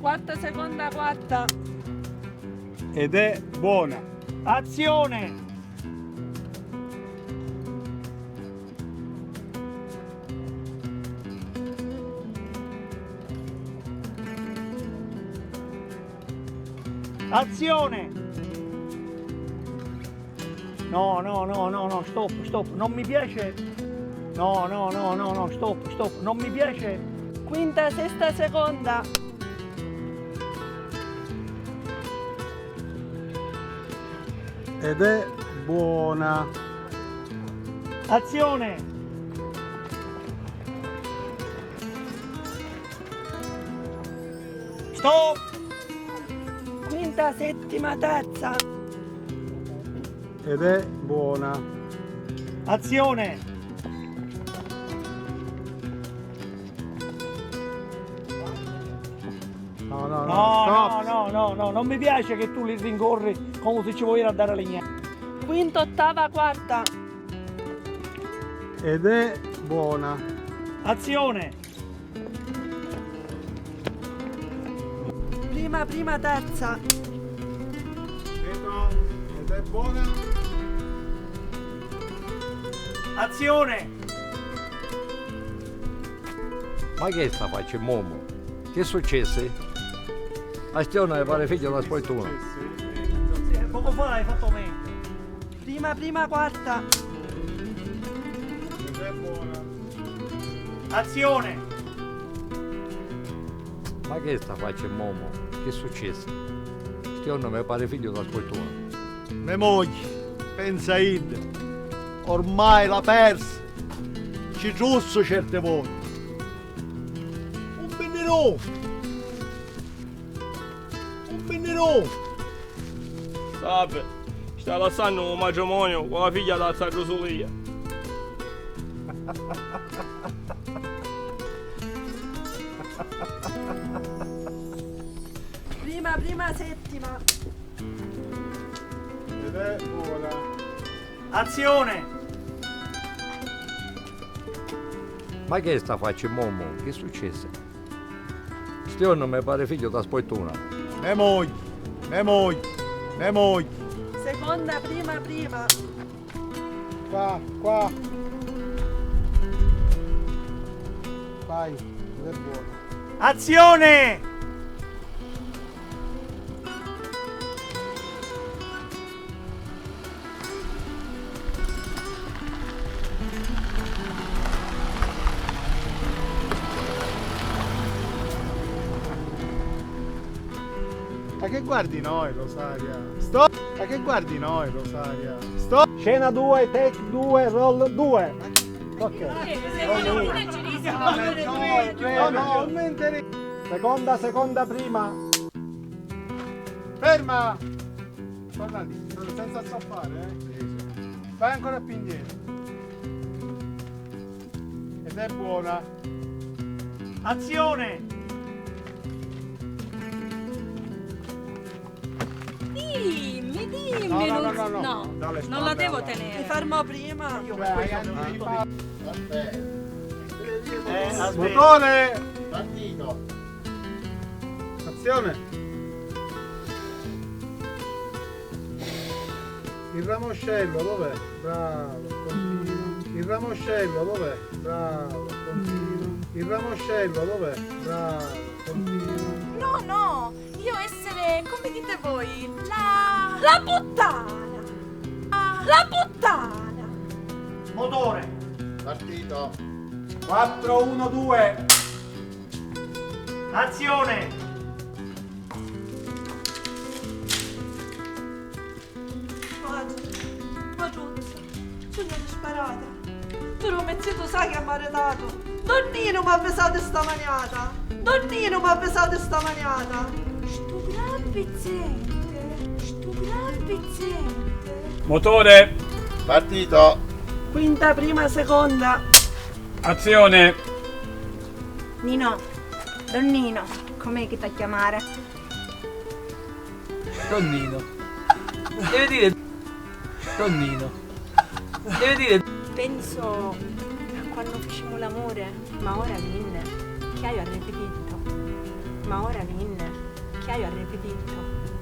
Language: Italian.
quarta, seconda, quarta. Ed è buona. Azione! Azione! No, stop, non mi piace. No, stop, non mi piace. Quinta, sesta, seconda. Ed è buona. Azione! Stop! Quinta, settima, terza. Ed è buona. Azione! No, non mi piace che tu li rincorri come se ci vuoi a dare legnare. Quinta, ottava, quarta. Ed è buona. Azione! Prima, terza. Ed è buona. Azione! Ma che sta facendo, Momo? Che è successo? Astione pare figlio della sfortuna. Sì, poco fa hai fatto meglio. Prima, quarta. Ed è buona. Azione! Ma che sta facendo, Momo? Che è successo? Astione mi pare figlio della sfortuna. Mia moglie, pensa Id, ormai l'ha persa. Ci giusto certe volte. Un bennero! Un bennero! Sape, sta lasciando un matrimonio con la figlia da San Rosolia. Prima, settima. Ed è buona. Azione! Ma che sta facendo, Momo? Che è successo? Astione mi pare figlio della sfortuna. Mia moglie, mia moglie, mia moglie. Seconda, prima. Qua. Vai. Ed è buona. Azione! Ma che guardi noi, Rosaria? Stop! Ma che guardi noi, Rosaria? Stop! Scena 2, take 2, roll 2. Ok. No, non mi interessa. Seconda, prima. Ferma! Torna lì, senza stoppare, Vai ancora più indietro. Ed è buona. Azione! Dimmi, No. no, non la devo Mi tenere. fermo prima. Aspetta. Motore! Partito. Azione. Il ramoscello dov'è? Bravo, continua. Il ramoscello dov'è? Bravo, continua. Il ramoscello dov'è? Bravo, continua. No, io essere, come dite voi, La puttana. La puttana. Motore. Partito. 4, 1, 2. Azione! Ma giusto, sono disperata. Però mezzito sai che mi ha dato. Donnino mi ha pesato sta maniata. sto gran pezzente. Motore, Partito. Quinta, prima, seconda. azione. Nino, Donnino, com'è che ti chiamare? Donnino. Deve dire Donnino. Deve dire Penso a quando facciamo l'amore, ma ora viene, che hai arrepentito. Ma ora Vin, che hai arrepentito?